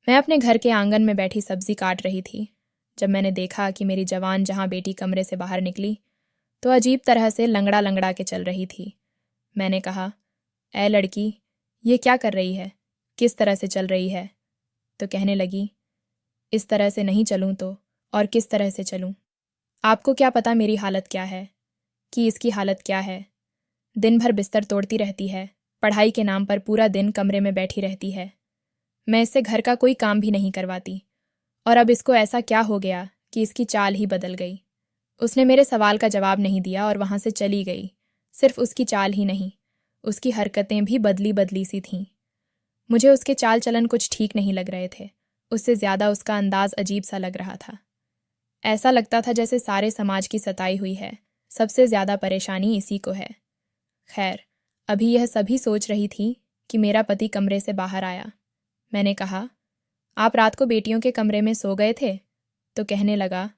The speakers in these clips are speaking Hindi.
मैं अपने घर के आंगन में बैठी सब्जी काट रही थी जब मैंने देखा कि मेरी जवान जहां बेटी कमरे से बाहर निकली तो अजीब तरह से लंगड़ा लंगड़ा के चल रही थी। मैंने कहा, ऐ लड़की, ये क्या कर रही है? किस तरह से चल रही है? तो कहने लगी, इस तरह से नहीं चलूं तो और किस तरह से चलूं? आपको क्या पता मेरी हालत क्या है, कि इसकी हालत क्या है। दिन भर बिस्तर तोड़ती रहती है, पढ़ाई के नाम पर पूरा दिन कमरे में बैठी रहती है। मैं इससे घर का कोई काम भी नहीं करवाती, और अब इसको ऐसा क्या हो गया कि इसकी चाल ही बदल गई। उसने मेरे सवाल का जवाब नहीं दिया और वहां से चली गई। सिर्फ उसकी चाल ही नहीं, उसकी हरकतें भी बदली बदली सी थीं। मुझे उसके चाल चलन कुछ ठीक नहीं लग रहे थे, उससे ज्यादा उसका अंदाज अजीब सा लग रहा था। ऐसा लगता था जैसे सारे समाज की सताई हुई है, सबसे ज्यादा परेशानी इसी को है। खैर, अभी यह सभी सोच रही थी कि मेरा पति कमरे से बाहर आया। मैंने कहा, आप रात को बेटियों के कमरे में सो गए थे? तो कहने लगा,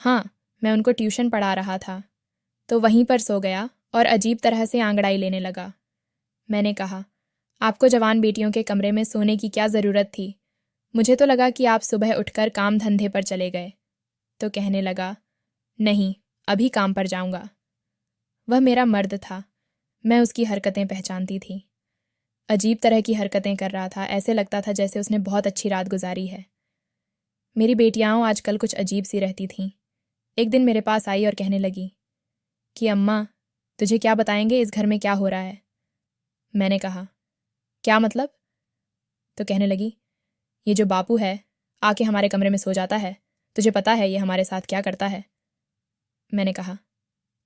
हाँ, मैं उनको ट्यूशन पढ़ा रहा था, तो वहीं पर सो गया और अजीब तरह से आंगड़ाई लेने लगा। मैंने कहा, आपको जवान बेटियों के कमरे में सोने की क्या ज़रूरत थी? मुझे तो लगा कि आप सुबह उठकर काम धंधे पर चले गए। तो कहने लगा, नहीं, अभी काम पर जाऊंगा। वह मेरा मर्द था, मैं उसकी हरकतें पहचानती थी। अजीब तरह की हरकतें कर रहा था, ऐसे लगता था जैसे उसने बहुत अच्छी रात गुजारी है। मेरी बेटियाँ आजकल कुछ अजीब सी रहती थीं। एक दिन मेरे पास आई और कहने लगी कि अम्मा, तुझे क्या बताएंगे इस घर में क्या हो रहा है? मैंने कहा, क्या मतलब? तो कहने लगी, ये जो बापू है आके हमारे कमरे में सो जाता है, तुझे पता है ये हमारे साथ क्या करता है? मैंने कहा,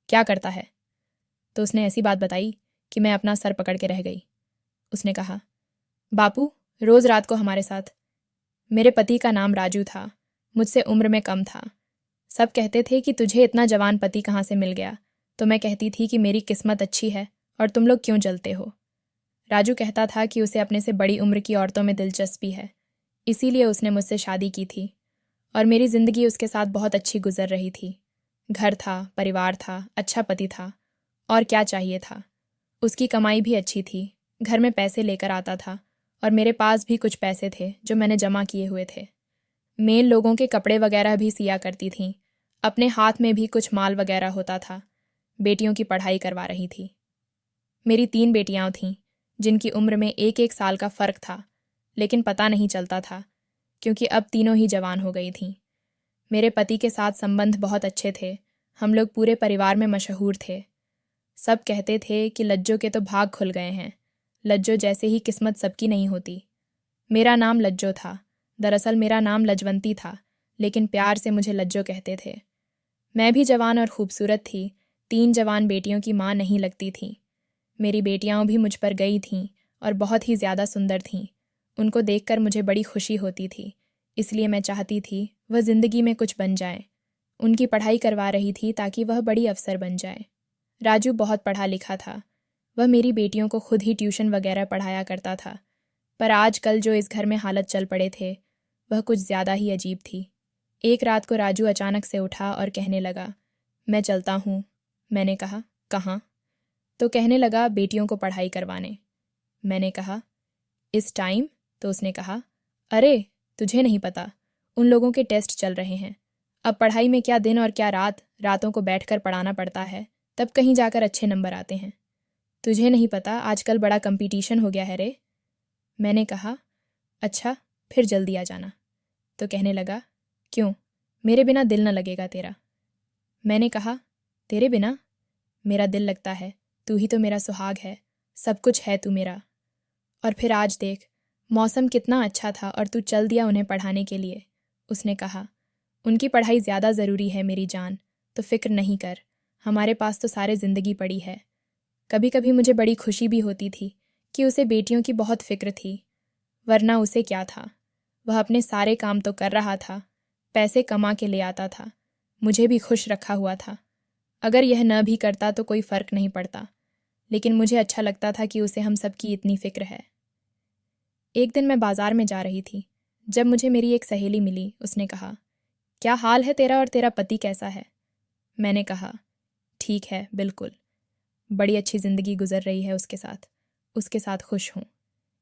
क्या करता है? तो उसने ऐसी बात बताई कि मैं अपना सर पकड़ के रह गई। उसने कहा, बापू रोज़ रात को हमारे साथ। मेरे पति का नाम राजू था, मुझसे उम्र में कम था। सब कहते थे कि तुझे इतना जवान पति कहाँ से मिल गया, तो मैं कहती थी कि मेरी किस्मत अच्छी है और तुम लोग क्यों जलते हो। राजू कहता था कि उसे अपने से बड़ी उम्र की औरतों में दिलचस्पी है, इसीलिए उसने मुझसे शादी की थी, और मेरी ज़िंदगी उसके साथ बहुत अच्छी गुजर रही थी। घर था, परिवार था, अच्छा पति था, और क्या चाहिए था। उसकी कमाई भी अच्छी थी, घर में पैसे लेकर आता था, और मेरे पास भी कुछ पैसे थे जो मैंने जमा किए हुए थे। मेन लोगों के कपड़े वगैरह भी सिया करती थीं, अपने हाथ में भी कुछ माल वगैरह होता था। बेटियों की पढ़ाई करवा रही थी। मेरी 3 बेटियां थीं, जिनकी उम्र में 1-1 साल का फ़र्क था, लेकिन पता नहीं चलता था, क्योंकि अब तीनों ही जवान हो गई थीं। मेरे पति के साथ संबंध बहुत अच्छे थे, हम लोग पूरे परिवार में मशहूर थे। सब कहते थे कि लज्जो के तो भाग खुल गए हैं, लज्जो जैसे ही किस्मत सबकी नहीं होती। मेरा नाम लज्जो था, दरअसल मेरा नाम लजवंती था, लेकिन प्यार से मुझे लज्जो कहते थे। मैं भी जवान और खूबसूरत थी, 3 जवान बेटियों की माँ नहीं लगती थी। मेरी बेटियाँ भी मुझ पर गई थीं और बहुत ही ज़्यादा सुंदर थीं। उनको देखकर मुझे बड़ी खुशी होती थी, इसलिए मैं चाहती थी वह ज़िंदगी में कुछ बन जाए। उनकी पढ़ाई करवा रही थी ताकि वह बड़ी अफसर बन जाए। राजू बहुत पढ़ा लिखा था, वह मेरी बेटियों को खुद ही ट्यूशन वगैरह पढ़ाया करता था, पर आजकल जो इस घर में हालत चल पड़े थे वह कुछ ज़्यादा ही अजीब थी। एक रात को राजू अचानक से उठा और कहने लगा, मैं चलता हूँ। मैंने कहा, कहाँ? तो कहने लगा, बेटियों को पढ़ाई करवाने। मैंने कहा, इस टाइम? तो उसने कहा, अरे तुझे नहीं पता, उन लोगों के टेस्ट चल रहे हैं। अब पढ़ाई में क्या दिन और क्या रात, रातों को बैठकर पढ़ाना पड़ता है, तब कहीं जाकर अच्छे नंबर आते हैं। तुझे नहीं पता आजकल बड़ा कंपटीशन हो गया है रे। मैंने कहा, अच्छा, फिर जल्दी आ जाना। तो कहने लगा, क्यों, मेरे बिना दिल न लगेगा तेरा? मैंने कहा, तेरे बिना मेरा दिल लगता है, तू ही तो मेरा सुहाग है, सब कुछ है तू मेरा। और फिर आज देख, मौसम कितना अच्छा था और तू चल दिया उन्हें पढ़ाने के लिए। उसने कहा, उनकी पढ़ाई ज़्यादा ज़रूरी है मेरी जान, तो फिक्र नहीं कर, हमारे पास तो सारे ज़िंदगी पड़ी है। कभी कभी मुझे बड़ी खुशी भी होती थी कि उसे बेटियों की बहुत फिक्र थी, वरना उसे क्या था, वह अपने सारे काम तो कर रहा था, पैसे कमा के ले आता था, मुझे भी खुश रखा हुआ था। अगर यह न भी करता तो कोई फ़र्क नहीं पड़ता, लेकिन मुझे अच्छा लगता था कि उसे हम सब की इतनी फिक्र है। एक दिन मैं बाजार में जा रही थी, जब मुझे मेरी एक सहेली मिली। उसने कहा, क्या हाल है तेरा और तेरा पति कैसा है? मैंने कहा, ठीक है, बिल्कुल, बड़ी अच्छी ज़िंदगी गुजर रही है उसके साथ खुश हूँ।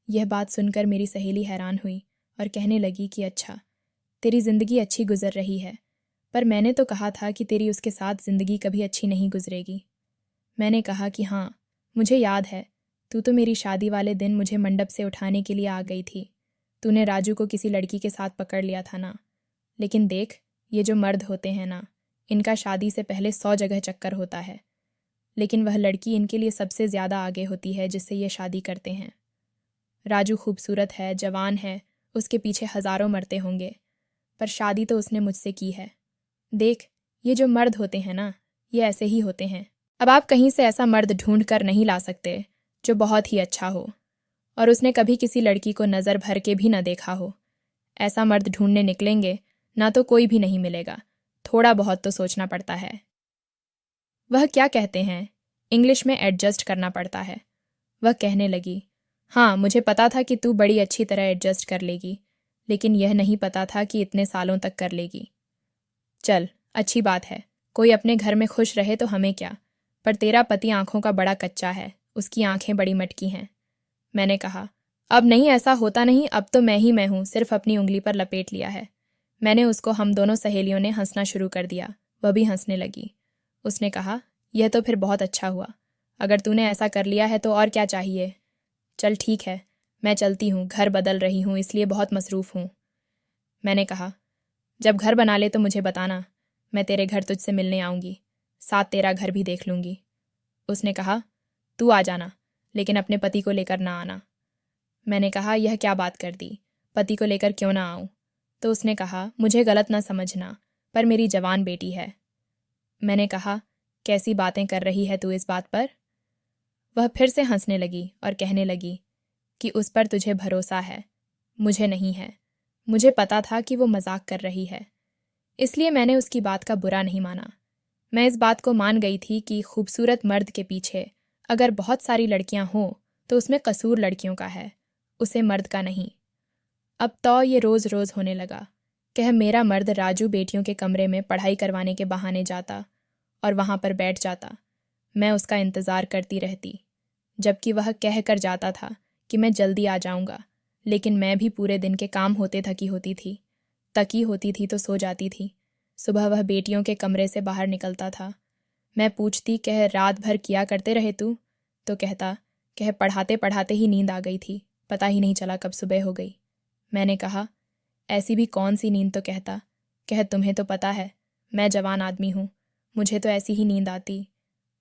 यह बात सुनकर मेरी सहेली हैरान हुई और कहने लगी कि अच्छा, तेरी ज़िंदगी अच्छी गुजर रही है, पर मैंने तो कहा था कि तेरी उसके साथ ज़िंदगी कभी अच्छी नहीं गुजरेगी। मैंने कहा कि हाँ, मुझे याद है, तू तो मेरी शादी वाले दिन मुझे मंडप से उठाने के लिए आ गई थी। तूने राजू को किसी लड़की के साथ पकड़ लिया था ना। लेकिन देख, ये जो मर्द होते हैं ना, इनका शादी से पहले 100 जगह चक्कर होता है, लेकिन वह लड़की इनके लिए सबसे ज़्यादा आगे होती है जिससे ये शादी करते हैं। राजू खूबसूरत है, जवान है, उसके पीछे हज़ारों मरते होंगे, पर शादी तो उसने मुझसे की है। देख, ये जो मर्द होते हैं ना, ये ऐसे ही होते हैं। अब आप कहीं से ऐसा मर्द ढूंढ कर नहीं ला सकते जो बहुत ही अच्छा हो और उसने कभी किसी लड़की को नज़र भर के भी न देखा हो। ऐसा मर्द ढूंढने निकलेंगे ना तो कोई भी नहीं मिलेगा, थोड़ा बहुत तो सोचना पड़ता है। वह क्या कहते हैं, इंग्लिश में एडजस्ट करना पड़ता है। वह कहने लगी, हाँ, मुझे पता था कि तू बड़ी अच्छी तरह एडजस्ट कर लेगी, लेकिन यह नहीं पता था कि इतने सालों तक कर लेगी। चल, अच्छी बात है, कोई अपने घर में खुश रहे तो हमें क्या, पर तेरा पति आंखों का बड़ा कच्चा है, उसकी आंखें बड़ी मटकी हैं। मैंने कहा, अब नहीं, ऐसा होता नहीं, अब तो मैं ही मैं हूँ, सिर्फ अपनी उंगली पर लपेट लिया है। मैंने उसको हम दोनों सहेलियों ने हंसना शुरू कर दिया, वह भी हंसने लगी। उसने कहा, यह तो फिर बहुत अच्छा हुआ, अगर तूने ऐसा कर लिया है तो और क्या चाहिए। चल ठीक है, मैं चलती हूँ, घर बदल रही हूँ इसलिए बहुत मसरूफ़ हूँ। मैंने कहा, जब घर बना ले तो मुझे बताना, मैं तेरे घर तुझसे मिलने आऊँगी, साथ तेरा घर भी देख लूँगी। उसने कहा, तू आ जाना, लेकिन अपने पति को लेकर ना आना। मैंने कहा, यह क्या बात कर दी, पति को लेकर क्यों ना आऊँ। तो उसने कहा, मुझे गलत ना समझना, पर मेरी जवान बेटी है। मैंने कहा, कैसी बातें कर रही है तू इस बात पर। वह फिर से हंसने लगी और कहने लगी कि उस पर तुझे भरोसा है, मुझे नहीं है। मुझे पता था कि वो मजाक कर रही है, इसलिए मैंने उसकी बात का बुरा नहीं माना। मैं इस बात को मान गई थी कि खूबसूरत मर्द के पीछे अगर बहुत सारी लड़कियां हों तो उसमें कसूर लड़कियों का है, उसे मर्द का नहीं। अब तो ये रोज़ रोज़ होने लगा। कह मेरा मर्द राजू बेटियों के कमरे में पढ़ाई करवाने के बहाने जाता और वहाँ पर बैठ जाता। मैं उसका इंतज़ार करती रहती, जबकि वह कह कर जाता था कि मैं जल्दी आ जाऊँगा, लेकिन मैं भी पूरे दिन के काम होते थकी होती थी। तकी होती थी तो सो जाती थी। सुबह वह बेटियों के कमरे से बाहर निकलता था। मैं पूछती, कह रात भर किया करते रहे तू? तो कहता, कह पढ़ाते पढ़ाते ही नींद आ गई थी, पता ही नहीं चला कब सुबह हो गई। मैंने कहा, ऐसी भी कौन सी नींद। तो कहता, कह तुम्हें तो पता है, मैं जवान आदमी हूँ, मुझे तो ऐसी ही नींद आती।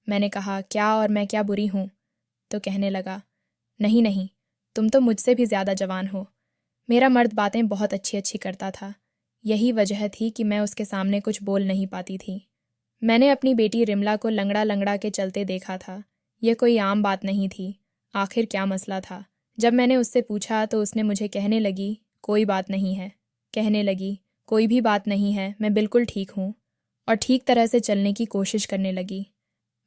मैंने कहा, क्या और मैं क्या बुरी हूँ? तो कहने लगा, नहीं नहीं, तुम तो मुझसे भी ज़्यादा जवान हो। मेरा मर्द बातें बहुत अच्छी अच्छी करता था, यही वजह थी कि मैं उसके सामने कुछ बोल नहीं पाती थी। मैंने अपनी बेटी रिमला को लंगड़ा लंगड़ा के चलते देखा था, यह कोई आम बात नहीं थी। आखिर क्या मसला था? जब मैंने उससे पूछा तो उसने मुझे कहने लगी, कोई बात नहीं है। कहने लगी, कोई भी बात नहीं है, मैं बिल्कुल ठीक हूँ, और ठीक तरह से चलने की कोशिश करने लगी।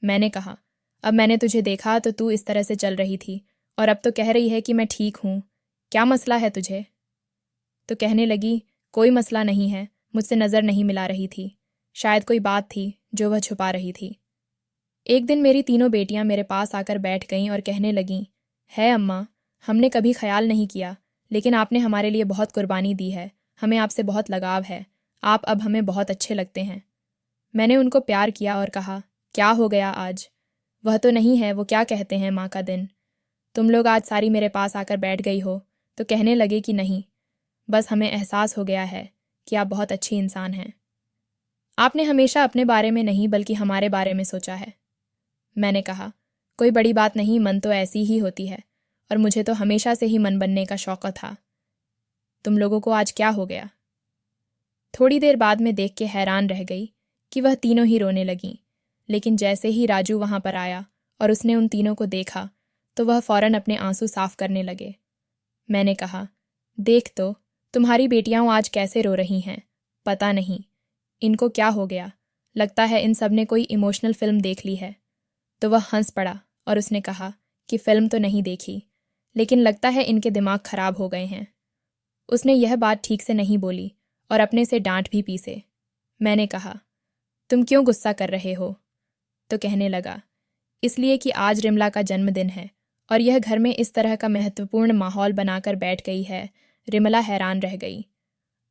मैंने कहा, अब मैंने तुझे देखा तो तू इस तरह से चल रही थी, और अब तो कह रही है कि मैं ठीक हूँ, क्या मसला है तुझे? तो कहने लगी, कोई मसला नहीं है, मुझसे नज़र नहीं मिला रही थी, शायद कोई बात थी जो वह छुपा रही थी। एक दिन मेरी तीनों बेटियां मेरे पास आकर बैठ गईं और कहने लगीं, है अम्मा, हमने कभी ख्याल नहीं किया, लेकिन आपने हमारे लिए बहुत कुर्बानी दी है, हमें आपसे बहुत लगाव है, आप अब हमें बहुत अच्छे लगते हैं। मैंने उनको प्यार किया और कहा, क्या हो गया आज? वह तो नहीं है वो क्या कहते हैं माँ का दिन। तुम लोग आज सारी मेरे पास आकर बैठ गई हो तो कहने लगे कि नहीं, बस हमें एहसास हो गया है कि आप बहुत अच्छी इंसान हैं। आपने हमेशा अपने बारे में नहीं बल्कि हमारे बारे में सोचा है। मैंने कहा, कोई बड़ी बात नहीं, मन तो ऐसी ही होती है, और मुझे तो हमेशा से ही मन बनने का शौक था। तुम लोगों को आज क्या हो गया? थोड़ी देर बाद में देख के हैरान रह गई कि वह तीनों ही रोने लगीं, लेकिन जैसे ही राजू वहां पर आया और उसने उन तीनों को देखा तो वह फौरन अपने आंसू साफ करने लगे। मैंने कहा, देख तो, तुम्हारी बेटियां आज कैसे रो रही हैं, पता नहीं इनको क्या हो गया, लगता है इन सब ने कोई इमोशनल फिल्म देख ली है। तो वह हंस पड़ा और उसने कहा कि फिल्म तो नहीं देखी, लेकिन लगता है इनके दिमाग खराब हो गए हैं। उसने यह बात ठीक से नहीं बोली और अपने से डांट भी पीसे। मैंने कहा, तुम क्यों गुस्सा कर रहे हो? तो कहने लगा, इसलिए कि आज रिमला का जन्मदिन है और यह घर में इस तरह का महत्वपूर्ण माहौल बनाकर बैठ गई है, रिमला हैरान रह गई।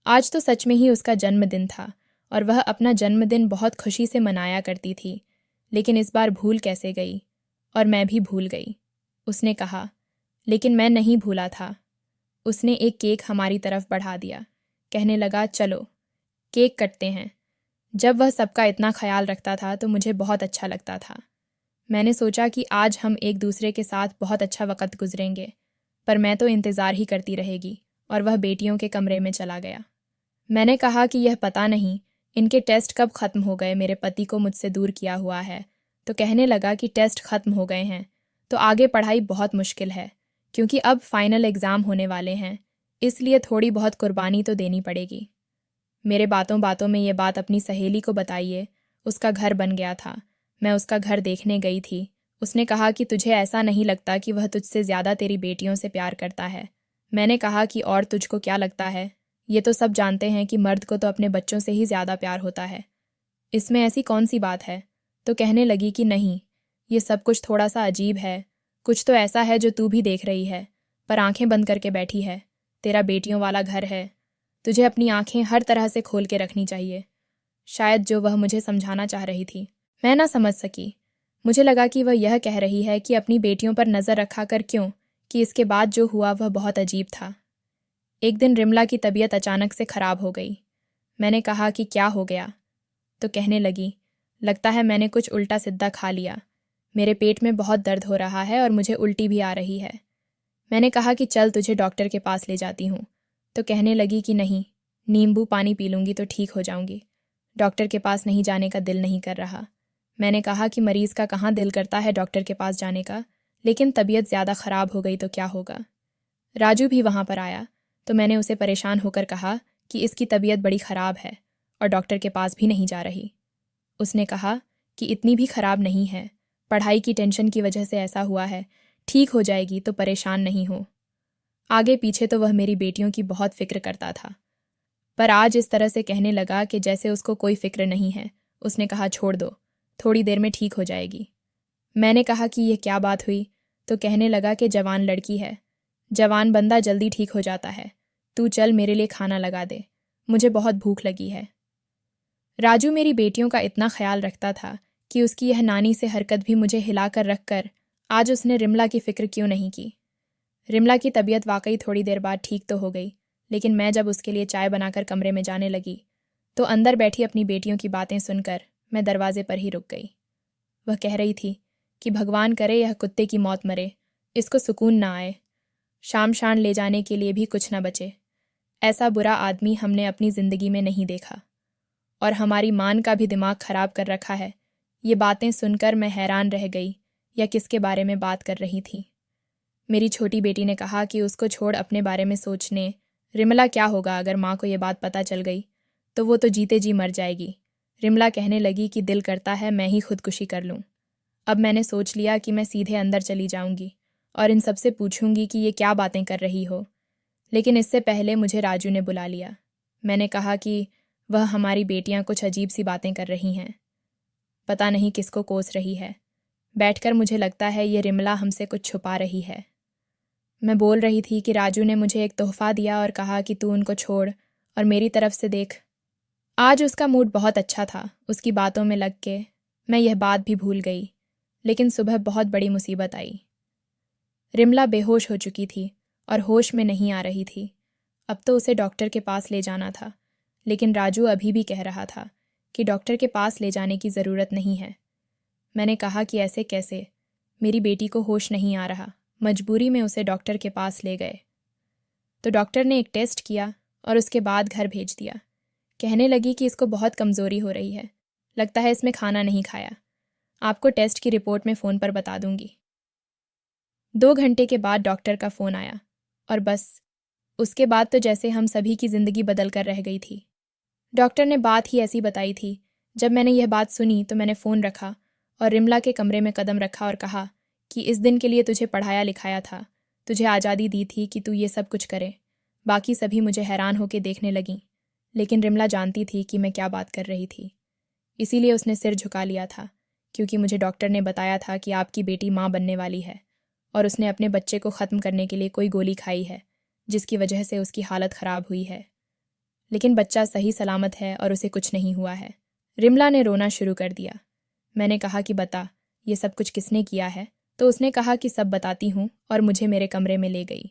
आज तो सच में ही उसका जन्मदिन था और वह अपना जन्मदिन बहुत खुशी से मनाया करती थी, लेकिन इस बार भूल कैसे गई? और मैं भी भूल गई। उसने कहा, लेकिन मैं नहीं भूला था। उसने एक केक हमारी तरफ बढ़ा दिया, कहने लगा, चलो केक कटते हैं। जब वह सबका इतना ख्याल रखता था तो मुझे बहुत अच्छा लगता था। मैंने सोचा कि आज हम एक दूसरे के साथ बहुत अच्छा वक्त गुजरेंगे, पर मैं तो इंतज़ार ही करती रहेगी और वह बेटियों के कमरे में चला गया। मैंने कहा कि यह पता नहीं इनके टेस्ट कब ख़त्म हो गए, मेरे पति को मुझसे दूर किया हुआ है। तो कहने लगा कि टेस्ट ख़त्म हो गए हैं तो आगे पढ़ाई बहुत मुश्किल है, क्योंकि अब फाइनल एग्ज़ाम होने वाले हैं, इसलिए थोड़ी बहुत कुर्बानी तो देनी पड़ेगी। मेरे बातों बातों में ये बात अपनी सहेली को बताइए। उसका घर बन गया था। मैं उसका घर देखने गई थी। उसने कहा कि तुझे ऐसा नहीं लगता कि वह तुझसे ज़्यादा तेरी बेटियों से प्यार करता है? मैंने कहा कि और तुझको क्या लगता है? ये तो सब जानते हैं कि मर्द को तो अपने बच्चों से ही ज़्यादा प्यार होता है। इसमें ऐसी कौन सी बात है? तो कहने लगी कि नहीं, ये सब कुछ थोड़ा सा अजीब है। कुछ तो ऐसा है जो तू भी देख रही है, पर आंखें बंद करके बैठी है। तेरा बेटियों वाला घर है, तुझे अपनी आंखें हर तरह से खोल के रखनी चाहिए। शायद जो वह मुझे समझाना चाह रही थी, मैं ना समझ सकी। मुझे लगा कि वह यह कह रही है कि अपनी बेटियों पर नज़र रखा कर क्यों, कि इसके बाद जो हुआ वह बहुत अजीब था। एक दिन रिमला की तबीयत अचानक से ख़राब हो गई। मैंने कहा कि क्या हो गया? तो कहने लगी, लगता है मैंने कुछ उल्टा सीधा खा लिया। मेरे पेट में बहुत दर्द हो रहा है और मुझे उल्टी भी आ रही है। मैंने कहा कि चल तुझे डॉक्टर के पास ले जाती हूँ। तो कहने लगी कि नहीं, नींबू पानी पी लूँगी तो ठीक हो जाऊँगी। डॉक्टर के पास नहीं जाने का दिल नहीं कर रहा। मैंने कहा कि मरीज़ का कहाँ दिल करता है डॉक्टर के पास जाने का, लेकिन तबीयत ज़्यादा ख़राब हो गई तो क्या होगा। राजू भी वहाँ पर आया तो मैंने उसे परेशान होकर कहा कि इसकी तबीयत बड़ी ख़राब है और डॉक्टर के पास भी नहीं जा रही। उसने कहा कि इतनी भी ख़राब नहीं है, पढ़ाई की टेंशन की वजह से ऐसा हुआ है, ठीक हो जाएगी तो परेशान नहीं हो। आगे पीछे तो वह मेरी बेटियों की बहुत फ़िक्र करता था, पर आज इस तरह से कहने लगा कि जैसे उसको कोई फ़िक्र नहीं है। उसने कहा, छोड़ दो, थोड़ी देर में ठीक हो जाएगी। मैंने कहा कि यह क्या बात हुई? तो कहने लगा कि जवान लड़की है, जवान बंदा जल्दी ठीक हो जाता है। तू चल मेरे लिए खाना लगा दे, मुझे बहुत भूख लगी है। राजू मेरी बेटियों का इतना ख्याल रखता था कि उसकी यह नानी से हरकत भी मुझे हिलाकर रखकर आज उसने रिमला की फ़िक्र क्यों नहीं की। रिमला की तबीयत वाकई थोड़ी देर बाद ठीक तो हो गई, लेकिन मैं जब उसके लिए चाय बनाकर कमरे में जाने लगी तो अंदर बैठी अपनी बेटियों की बातें सुनकर मैं दरवाजे पर ही रुक गई। वह कह रही थी कि भगवान करे यह कुत्ते की मौत मरे, इसको सुकून ना आए, शाम शान ले जाने के लिए भी कुछ न बचे। ऐसा बुरा आदमी हमने अपनी ज़िंदगी में नहीं देखा, और हमारी मान का भी दिमाग ख़राब कर रखा है। ये बातें सुनकर मैं हैरान रह गई, या किसके बारे में बात कर रही थी। मेरी छोटी बेटी ने कहा कि उसको छोड़ अपने बारे में सोचने, रिमला क्या होगा अगर माँ को ये बात पता चल गई तो वो तो जीते जी मर जाएगी। रिमला कहने लगी कि दिल करता है मैं ही खुदकुशी कर लूँ। अब मैंने सोच लिया कि मैं सीधे अंदर चली जाऊंगी और इन सबसे पूछूंगी कि ये क्या बातें कर रही हो, लेकिन इससे पहले मुझे राजू ने बुला लिया। मैंने कहा कि वह हमारी बेटियां कुछ अजीब सी बातें कर रही हैं, पता नहीं किसको कोस रही है। बैठकर मुझे लगता है ये रिमला हमसे कुछ छुपा रही है। मैं बोल रही थी कि राजू ने मुझे एक तोहफ़ा दिया और कहा कि तू उनको छोड़ और मेरी तरफ से देख। आज उसका मूड बहुत अच्छा था। उसकी बातों में लग के मैं यह बात भी भूल गई, लेकिन सुबह बहुत बड़ी मुसीबत आई। रिमला बेहोश हो चुकी थी और होश में नहीं आ रही थी। अब तो उसे डॉक्टर के पास ले जाना था, लेकिन राजू अभी भी कह रहा था कि डॉक्टर के पास ले जाने की ज़रूरत नहीं है। मैंने कहा कि ऐसे कैसे, मेरी बेटी को होश नहीं आ रहा। मजबूरी में उसे डॉक्टर के पास ले गए तो डॉक्टर ने एक टेस्ट किया और उसके बाद घर भेज दिया। कहने लगी कि इसको बहुत कमज़ोरी हो रही है, लगता है इसमें खाना नहीं खाया। आपको टेस्ट की रिपोर्ट में फ़ोन पर बता दूंगी। 2 घंटे के बाद डॉक्टर का फ़ोन आया और बस उसके बाद तो जैसे हम सभी की ज़िंदगी बदल कर रह गई थी। डॉक्टर ने बात ही ऐसी बताई थी। जब मैंने यह बात सुनी तो मैंने फ़ोन रखा और रिमला के कमरे में कदम रखा और कहा कि इस दिन के लिए तुझे पढ़ाया लिखाया था, तुझे आज़ादी दी थी कि तू ये सब कुछ करे। बाकी सभी मुझे हैरान होकर देखने लगीं, लेकिन रिमला जानती थी कि मैं क्या बात कर रही थी, इसीलिए उसने सिर झुका लिया था, क्योंकि मुझे डॉक्टर ने बताया था कि आपकी बेटी माँ बनने वाली है और उसने अपने बच्चे को ख़त्म करने के लिए कोई गोली खाई है, जिसकी वजह से उसकी हालत ख़राब हुई है, लेकिन बच्चा सही सलामत है और उसे कुछ नहीं हुआ है। रिमला ने रोना शुरू कर दिया। मैंने कहा कि बता, ये सब कुछ किसने किया है? तो उसने कहा कि सब बताती हूँ, और मुझे मेरे कमरे में ले गई।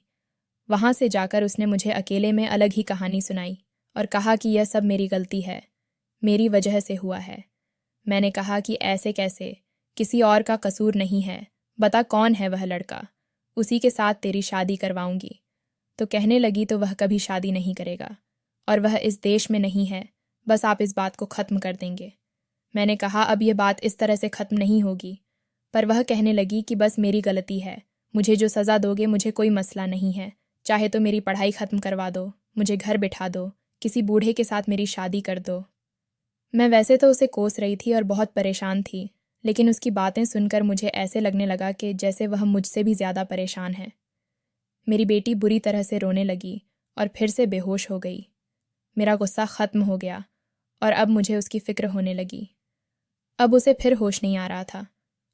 वहाँ से जाकर उसने मुझे अकेले में अलग ही कहानी सुनाई और कहा कि यह सब मेरी गलती है, मेरी वजह से हुआ है। मैंने कहा कि ऐसे कैसे, किसी और का कसूर नहीं है, बता कौन है वह लड़का, उसी के साथ तेरी शादी करवाऊंगी। तो कहने लगी तो वह कभी शादी नहीं करेगा, और वह इस देश में नहीं है, बस आप इस बात को ख़त्म कर देंगे। मैंने कहा अब यह बात इस तरह से ख़त्म नहीं होगी, पर वह कहने लगी कि बस मेरी गलती है, मुझे जो सज़ा दोगे मुझे कोई मसला नहीं है, चाहे तो मेरी पढ़ाई ख़त्म करवा दो, मुझे घर बिठा दो, किसी बूढ़े के साथ मेरी शादी कर दो। मैं वैसे तो उसे कोस रही थी और बहुत परेशान थी, लेकिन उसकी बातें सुनकर मुझे ऐसे लगने लगा कि जैसे वह मुझसे भी ज़्यादा परेशान है। मेरी बेटी बुरी तरह से रोने लगी और फिर से बेहोश हो गई। मेरा गुस्सा ख़त्म हो गया और अब मुझे उसकी फ़िक्र होने लगी। अब उसे फिर होश नहीं आ रहा था।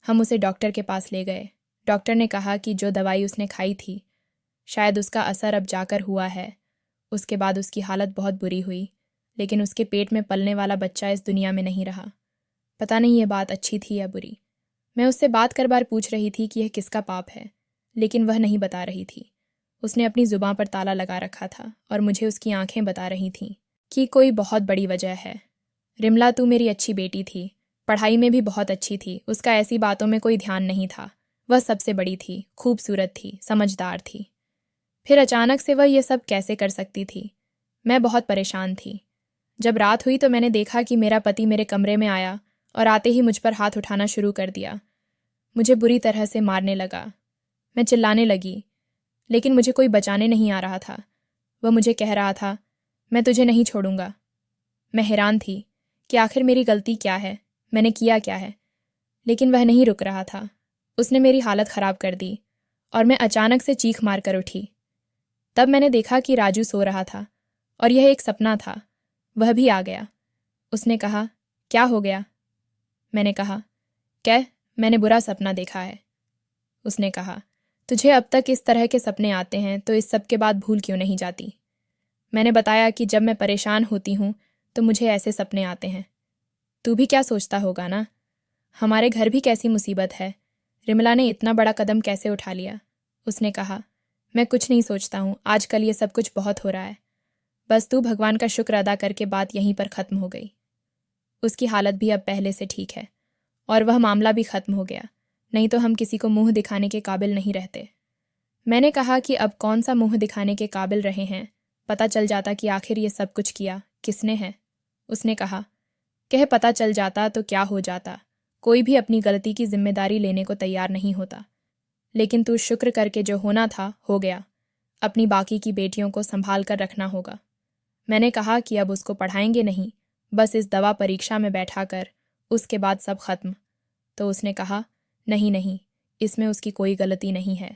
हम उसे डॉक्टर के पास ले गए। डॉक्टर ने कहा कि जो दवाई उसने खाई थी, शायद उसका असर अब जाकर हुआ है। उसके बाद उसकी हालत बहुत बुरी हुई, लेकिन उसके पेट में पलने वाला बच्चा इस दुनिया में नहीं रहा। पता नहीं ये बात अच्छी थी या बुरी। मैं उससे बात कर बार पूछ रही थी कि यह किसका पाप है, लेकिन वह नहीं बता रही थी। उसने अपनी ज़ुबान पर ताला लगा रखा था और मुझे उसकी आंखें बता रही थीं कि कोई बहुत बड़ी वजह है। रिमला, तू मेरी अच्छी बेटी थी, पढ़ाई में भी बहुत अच्छी थी, उसका ऐसी बातों में कोई ध्यान नहीं था। वह सबसे बड़ी थी, खूबसूरत थी, समझदार थी। फिर अचानक से वह ये सब कैसे कर सकती थी? मैं बहुत परेशान थी। जब रात हुई तो मैंने देखा कि मेरा पति मेरे कमरे में आया और आते ही मुझ पर हाथ उठाना शुरू कर दिया। मुझे बुरी तरह से मारने लगा। मैं चिल्लाने लगी, लेकिन मुझे कोई बचाने नहीं आ रहा था। वह मुझे कह रहा था, मैं तुझे नहीं छोड़ूंगा। मैं हैरान थी कि आखिर मेरी गलती क्या है, मैंने किया क्या है, लेकिन वह नहीं रुक रहा था। उसने मेरी हालत ख़राब कर दी और मैं अचानक से चीख मार कर उठी। तब मैंने देखा कि राजू सो रहा था और यह एक सपना था। वह भी आ गया। उसने कहा, क्या हो गया? मैंने कहा, क्या, मैंने बुरा सपना देखा है। उसने कहा, तुझे अब तक इस तरह के सपने आते हैं तो इस सब के बाद भूल क्यों नहीं जाती? मैंने बताया कि जब मैं परेशान होती हूँ तो मुझे ऐसे सपने आते हैं। तू भी क्या सोचता होगा ना, हमारे घर भी कैसी मुसीबत है, रिमला ने इतना बड़ा कदम कैसे उठा लिया? उसने कहा, मैं कुछ नहीं सोचता हूँ, आजकल ये सब कुछ बहुत हो रहा है। बस तू भगवान का शुक्र अदा करके बात यहीं पर ख़त्म हो गई। उसकी हालत भी अब पहले से ठीक है और वह मामला भी ख़त्म हो गया, नहीं तो हम किसी को मुंह दिखाने के काबिल नहीं रहते। मैंने कहा कि अब कौन सा मुंह दिखाने के काबिल रहे हैं, पता चल जाता कि आखिर ये सब कुछ किया किसने है। उसने कहा, कह पता चल जाता तो क्या हो जाता, कोई भी अपनी गलती की जिम्मेदारी लेने को तैयार नहीं होता। लेकिन तू शुक्र करके जो होना था हो गया, अपनी बाकी की बेटियों को संभाल कर रखना होगा। मैंने कहा कि अब उसको पढ़ाएंगे नहीं, बस इस दवा परीक्षा में बैठा कर, उसके बाद सब खत्म। तो उसने कहा, नहीं नहीं, इसमें उसकी कोई गलती नहीं है।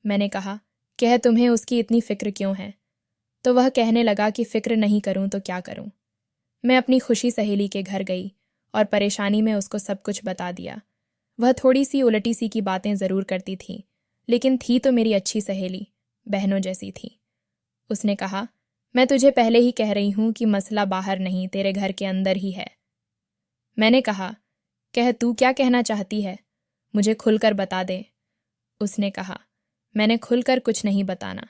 मैंने कहा, कह तुम्हें उसकी इतनी फ़िक्र क्यों है? तो वह कहने लगा कि फ़िक्र नहीं करूं तो क्या करूं। मैं अपनी खुशी सहेली के घर गई और परेशानी में उसको सब कुछ बता दिया। वह थोड़ी सी उलटी सी की बातें ज़रूर करती थी, लेकिन थी तो मेरी अच्छी सहेली, बहनों जैसी थी। उसने कहा, मैं तुझे पहले ही कह रही हूं कि मसला बाहर नहीं, तेरे घर के अंदर ही है। मैंने कहा, कह तू क्या कहना चाहती है, मुझे खुलकर बता दे। उसने कहा, मैंने खुलकर कुछ नहीं बताना,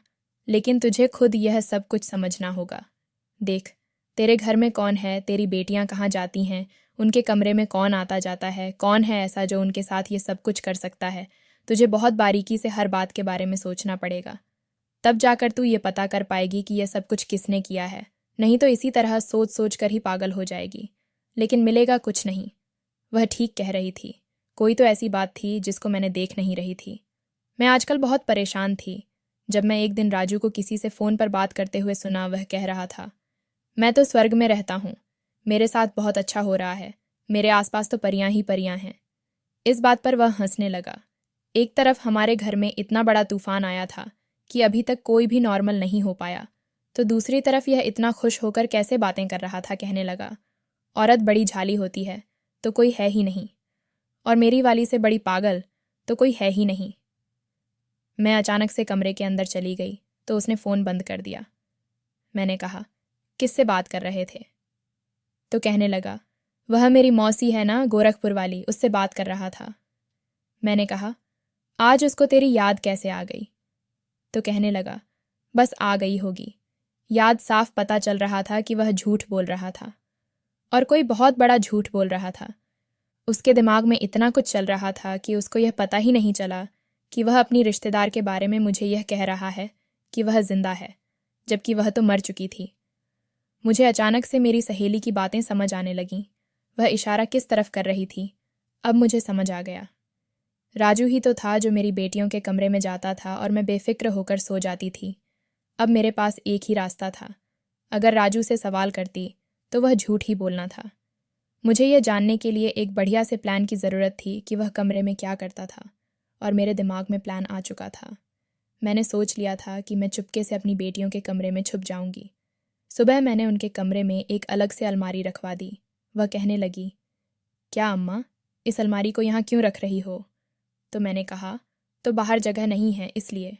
लेकिन तुझे खुद यह सब कुछ समझना होगा। देख, तेरे घर में कौन है, तेरी बेटियां कहाँ जाती हैं, उनके कमरे में कौन आता जाता है, कौन है ऐसा जो उनके साथ ये सब कुछ कर सकता है। तुझे बहुत बारीकी से हर बात के बारे में सोचना पड़ेगा, तब जाकर तू ये पता कर पाएगी कि यह सब कुछ किसने किया है। नहीं तो इसी तरह सोच सोच कर ही पागल हो जाएगी, लेकिन मिलेगा कुछ नहीं। वह ठीक कह रही थी, कोई तो ऐसी बात थी जिसको मैंने देख नहीं रही थी। मैं आजकल बहुत परेशान थी। जब मैं एक दिन राजू को किसी से फ़ोन पर बात करते हुए सुना, वह कह रहा था, मैं तो स्वर्ग में रहता हूँ, मेरे साथ बहुत अच्छा हो रहा है, मेरे आसपास तो परियां ही परियां हैं। इस बात पर वह हंसने लगा। एक तरफ हमारे घर में इतना बड़ा तूफान आया था कि अभी तक कोई भी नॉर्मल नहीं हो पाया, तो दूसरी तरफ यह इतना खुश होकर कैसे बातें कर रहा था। कहने लगा, औरत बड़ी झाली होती है तो कोई है ही नहीं, और मेरी वाली से बड़ी पागल तो कोई है ही नहीं। मैं अचानक से कमरे के अंदर चली गई तो उसने फ़ोन बंद कर दिया। मैंने कहा, किससे बात कर रहे थे? तो कहने लगा, वह मेरी मौसी है ना, गोरखपुर वाली, उससे बात कर रहा था। मैंने कहा, आज उसको तेरी याद कैसे आ गई? तो कहने लगा, बस आ गई होगी। याद साफ पता चल रहा था कि वह झूठ बोल रहा था, और कोई बहुत बड़ा झूठ बोल रहा था। उसके दिमाग में इतना कुछ चल रहा था कि उसको यह पता ही नहीं चला कि वह अपनी रिश्तेदार के बारे में मुझे यह कह रहा है कि वह जिंदा है, जबकि वह तो मर चुकी थी। मुझे अचानक से मेरी सहेली की बातें समझ आने लगीं। वह इशारा किस तरफ कर रही थी, अब मुझे समझ आ गया। राजू ही तो था जो मेरी बेटियों के कमरे में जाता था और मैं बेफिक्र होकर सो जाती थी। अब मेरे पास एक ही रास्ता था। अगर राजू से सवाल करती तो वह झूठ ही बोलना था। मुझे यह जानने के लिए एक बढ़िया से प्लान की ज़रूरत थी कि वह कमरे में क्या करता था, और मेरे दिमाग में प्लान आ चुका था। मैंने सोच लिया था कि मैं चुपके से अपनी बेटियों के कमरे में छुप जाऊंगी। सुबह मैंने उनके कमरे में एक अलग से अलमारी रखवा दी। वह कहने लगी, क्या अम्मा, इस अलमारी को यहाँ क्यों रख रही हो? तो मैंने कहा, तो बाहर जगह नहीं है इसलिए।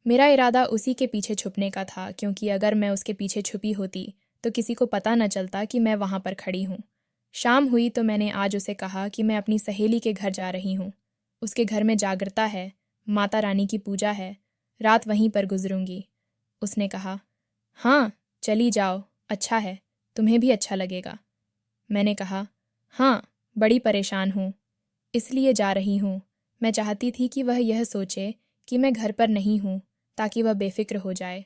मेरा इरादा उसी के पीछे छुपने का था, क्योंकि अगर मैं उसके पीछे छुपी होती तो किसी को पता न चलता कि मैं वहाँ पर खड़ी हूँ। शाम हुई तो मैंने आज उसे कहा कि मैं अपनी सहेली के घर जा रही हूँ। उसके घर में जागरता है, माता रानी की पूजा है, रात वहीं पर गुजरूंगी। उसने कहा, हाँ चली जाओ, अच्छा है, तुम्हें भी अच्छा लगेगा। मैंने कहा, हाँ बड़ी परेशान हूँ, इसलिए जा रही हूँ। मैं चाहती थी कि वह यह सोचे कि मैं घर पर नहीं हूँ, ताकि वह बेफिक्र हो जाए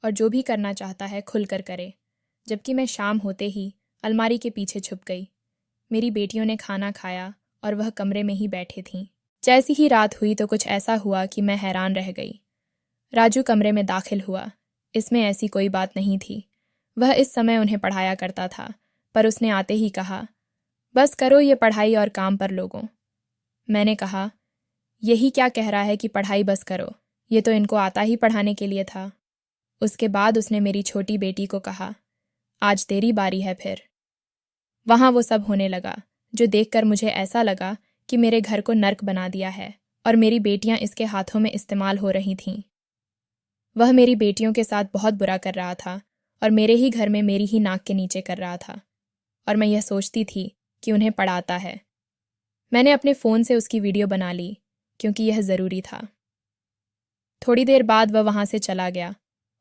और जो भी करना चाहता है खुलकर करे। जबकि मैं शाम होते ही अलमारी के पीछे छुप गई। मेरी बेटियों ने खाना खाया और वह कमरे में ही बैठे थीं। जैसी ही रात हुई तो कुछ ऐसा हुआ कि मैं हैरान रह गई। राजू कमरे में दाखिल हुआ। इसमें ऐसी कोई बात नहीं थी। वह इस समय उन्हें पढ़ाया करता था, पर उसने आते ही कहा, बस करो ये पढ़ाई और काम पर लोगों। मैंने कहा, यही क्या कह रहा है कि पढ़ाई बस करो, ये तो इनको आता ही पढ़ाने के लिए था। उसके बाद उसने मेरी छोटी बेटी को कहा, आज तेरी बारी है फिर। वहाँ वो सब होने लगा, जो देखकर मुझे ऐसा लगा कि मेरे घर को नर्क बना दिया है और मेरी बेटियां इसके हाथों में इस्तेमाल हो रही थीं। वह मेरी बेटियों के साथ बहुत बुरा कर रहा था और मेरे ही घर में मेरी ही नाक के नीचे कर रहा था, और मैं यह सोचती थी कि उन्हें पढ़ाता है। मैंने अपने फ़ोन से उसकी वीडियो बना ली, क्योंकि यह ज़रूरी था। थोड़ी देर बाद वह वहाँ से चला गया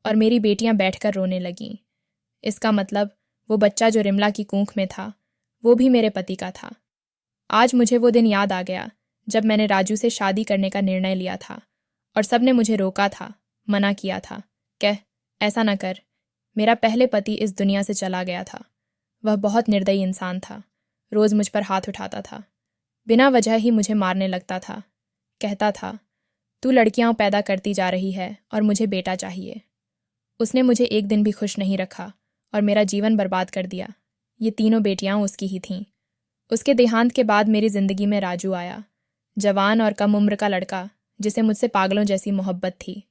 और मेरी बेटियां बैठकर रोने लगीं। इसका मतलब वो बच्चा जो रिमला की कूंख में था, वो भी मेरे पति का था। आज मुझे वो दिन याद आ गया जब मैंने राजू से शादी करने का निर्णय लिया था और सबने मुझे रोका था, मना किया था, कह ऐसा न कर। मेरा पहले पति इस दुनिया से चला गया था। वह बहुत निर्दयी इंसान था, रोज़ मुझ पर हाथ उठाता था, बिना वजह ही मुझे मारने लगता था। कहता था, तू लड़कियां पैदा करती जा रही है और मुझे बेटा चाहिए। उसने मुझे एक दिन भी खुश नहीं रखा और मेरा जीवन बर्बाद कर दिया। ये तीनों बेटियां उसकी ही थीं। उसके देहांत के बाद मेरी ज़िंदगी में राजू आया, जवान और कम उम्र का लड़का जिसे मुझसे पागलों जैसी मोहब्बत थी।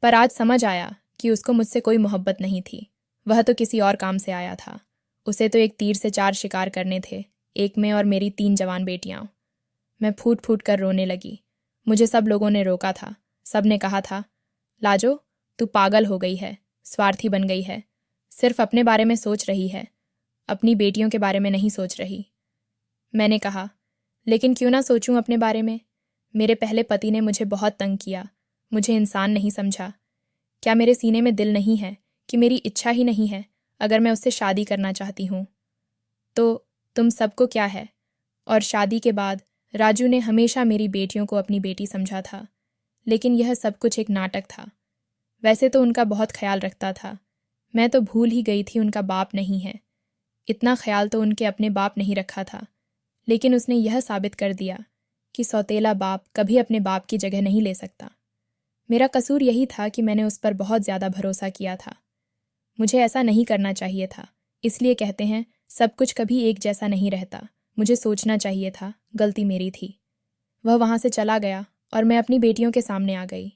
पर आज समझ आया कि उसको मुझसे कोई मोहब्बत नहीं थी। वह तो किसी और काम से आया था। उसे तो एक तीर से 4 शिकार करने थे, एक में और मेरी 3 जवान बेटियां। मैं फूट फूट कर रोने लगी। मुझे सब लोगों ने रोका था। सब ने कहा था, लाजो तू पागल हो गई है, स्वार्थी बन गई है, सिर्फ अपने बारे में सोच रही है, अपनी बेटियों के बारे में नहीं सोच रही। मैंने कहा, लेकिन क्यों ना सोचूं अपने बारे में? मेरे पहले पति ने मुझे बहुत तंग किया, मुझे इंसान नहीं समझा। क्या मेरे सीने में दिल नहीं है कि मेरी इच्छा ही नहीं है अगर मैं उससे शादी करना चाहती हूँ? तो तुम सबको क्या है? और शादी के बाद राजू ने हमेशा मेरी बेटियों को अपनी बेटी समझा था, लेकिन यह सब कुछ एक नाटक था। वैसे तो उनका बहुत ख्याल रखता था। मैं तो भूल ही गई थी उनका बाप नहीं है। इतना ख्याल तो उनके अपने बाप नहीं रखा था, लेकिन उसने यह साबित कर दिया कि सौतेला बाप कभी अपने बाप की जगह नहीं ले सकता। मेरा कसूर यही था कि मैंने उस पर बहुत ज़्यादा भरोसा किया था। मुझे ऐसा नहीं करना चाहिए था। इसलिए कहते हैं, सब कुछ कभी एक जैसा नहीं रहता। मुझे सोचना चाहिए था, गलती मेरी थी। वह वहाँ से चला गया और मैं अपनी बेटियों के सामने आ गई।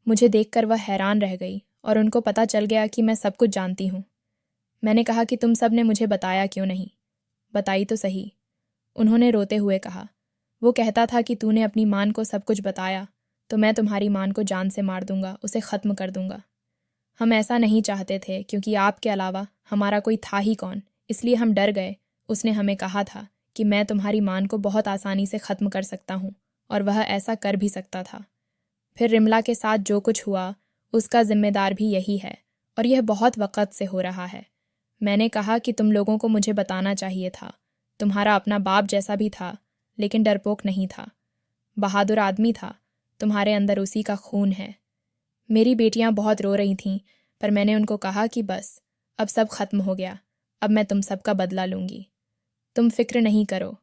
मुझे देखकर वह हैरान रह गई और उनको पता चल गया कि मैं सब कुछ जानती हूँ। मैंने कहा कि तुम सब ने मुझे बताया क्यों नहीं? बताई तो सही। उन्होंने रोते हुए कहा, वो कहता था कि तूने अपनी मान को सब कुछ बताया तो मैं तुम्हारी मान को जान से मार दूंगा, उसे ख़त्म कर दूंगा। हम ऐसा नहीं चाहते थे क्योंकि आपके अलावा हमारा कोई था ही कौन, इसलिए हम डर गए। उसने हमें कहा था कि मैं तुम्हारी मान को बहुत आसानी से ख़त्म कर सकता हूँ, और वह ऐसा कर भी सकता था। फिर रिमला के साथ जो कुछ हुआ उसका जिम्मेदार भी यही है, और यह बहुत वक़्त से हो रहा है। मैंने कहा कि तुम लोगों को मुझे बताना चाहिए था। तुम्हारा अपना बाप जैसा भी था, लेकिन डरपोक नहीं था। बहादुर आदमी था। तुम्हारे अंदर उसी का खून है। मेरी बेटियां बहुत रो रही थीं, पर मैंने उनको कहा कि बस, अब सब खत्म हो गया। अब मैं तुम सबका बदला लूँगी। तुम फिक्र नहीं करो।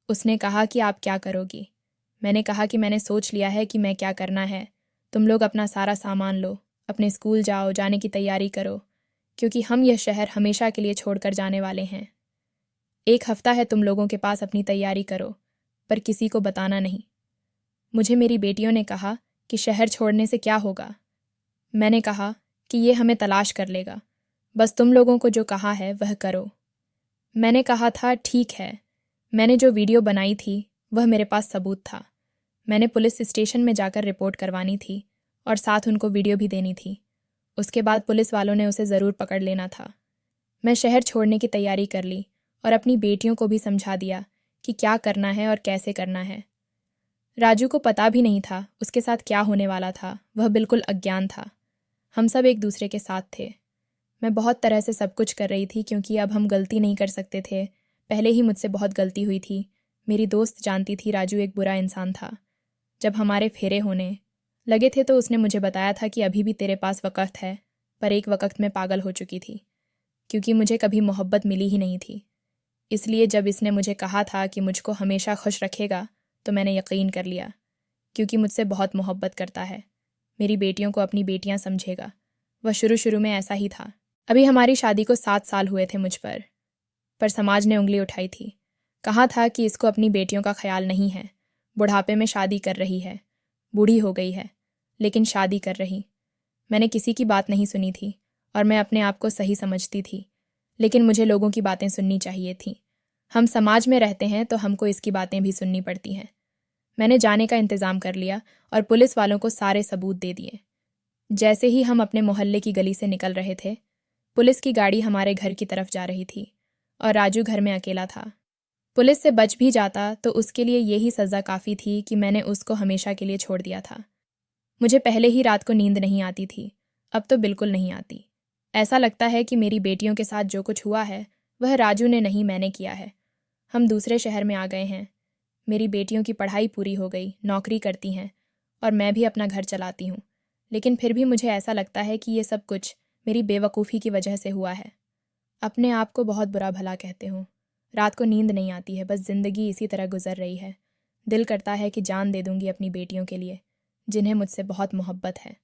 उसने कहा कि आप क्या करोगी? मैंने कहा कि मैंने सोच लिया है कि मैं क्या करना है। तुम लोग अपना सारा सामान लो, अपने स्कूल जाओ, जाने की तैयारी करो, क्योंकि हम यह शहर हमेशा के लिए छोड़कर जाने वाले हैं। 1 हफ्ता है तुम लोगों के पास अपनी तैयारी करो, पर किसी को बताना नहीं। मुझे मेरी बेटियों ने कहा कि शहर छोड़ने से क्या होगा। मैंने कहा कि ये हमें तलाश कर लेगा, बस तुम लोगों को जो कहा है वह करो। मैंने कहा था ठीक है। मैंने जो वीडियो बनाई थी वह मेरे पास सबूत था। मैंने पुलिस स्टेशन में जाकर रिपोर्ट करवानी थी और साथ उनको वीडियो भी देनी थी। उसके बाद पुलिस वालों ने उसे ज़रूर पकड़ लेना था। मैं शहर छोड़ने की तैयारी कर ली और अपनी बेटियों को भी समझा दिया कि क्या करना है और कैसे करना है। राजू को पता भी नहीं था उसके साथ क्या होने वाला था। वह बिल्कुल अज्ञान था। हम सब एक दूसरे के साथ थे। मैं बहुत तरह से सब कुछ कर रही थी क्योंकि अब हम गलती नहीं कर सकते थे। पहले ही मुझसे बहुत गलती हुई थी। मेरी दोस्त जानती थी राजू एक बुरा इंसान था। जब हमारे फेरे होने लगे थे तो उसने मुझे बताया था कि अभी भी तेरे पास वक़्त है, पर एक वक़्त में पागल हो चुकी थी क्योंकि मुझे कभी मोहब्बत मिली ही नहीं थी। इसलिए जब इसने मुझे कहा था कि मुझको हमेशा खुश रखेगा तो मैंने यकीन कर लिया, क्योंकि मुझसे बहुत मोहब्बत करता है। मेरी बेटियों को अपनी बेटियां समझेगा। वह शुरू शुरू में ऐसा ही था। अभी हमारी शादी को 7 साल हुए थे मुझ पर समाज ने उंगली उठाई थी। कहा था कि इसको अपनी बेटियों का ख्याल नहीं है। बुढ़ापे में शादी कर रही है, बूढ़ी हो गई है, लेकिन शादी कर रही। मैंने किसी की बात नहीं सुनी थी और मैं अपने आप को सही समझती थी, लेकिन मुझे लोगों की बातें सुननी चाहिए थी। हम समाज में रहते हैं तो हमको इसकी बातें भी सुननी पड़ती हैं। मैंने जाने का इंतज़ाम कर लिया और पुलिस वालों को सारे सबूत दे दिए। जैसे ही हम अपने मोहल्ले की गली से निकल रहे थे, पुलिस की गाड़ी हमारे घर की तरफ जा रही थी और राजू घर में अकेला था। पुलिस से बच भी जाता तो उसके लिए यही सज़ा काफ़ी थी कि मैंने उसको हमेशा के लिए छोड़ दिया था। मुझे पहले ही रात को नींद नहीं आती थी, अब तो बिल्कुल नहीं आती। ऐसा लगता है कि मेरी बेटियों के साथ जो कुछ हुआ है वह राजू ने नहीं, मैंने किया है। हम दूसरे शहर में आ गए हैं। मेरी बेटियों की पढ़ाई पूरी हो गई, नौकरी करती हैं और मैं भी अपना घर चलाती हूँ, लेकिन फिर भी मुझे ऐसा लगता है कि ये सब कुछ मेरी बेवकूफ़ी की वजह से हुआ है। अपने आप को बहुत बुरा भला कहते हूँ। रात को नींद नहीं आती है, बस ज़िंदगी इसी तरह गुजर रही है। दिल करता है कि जान दे दूँगी अपनी बेटियों के लिए, जिन्हें मुझसे बहुत मोहब्बत है।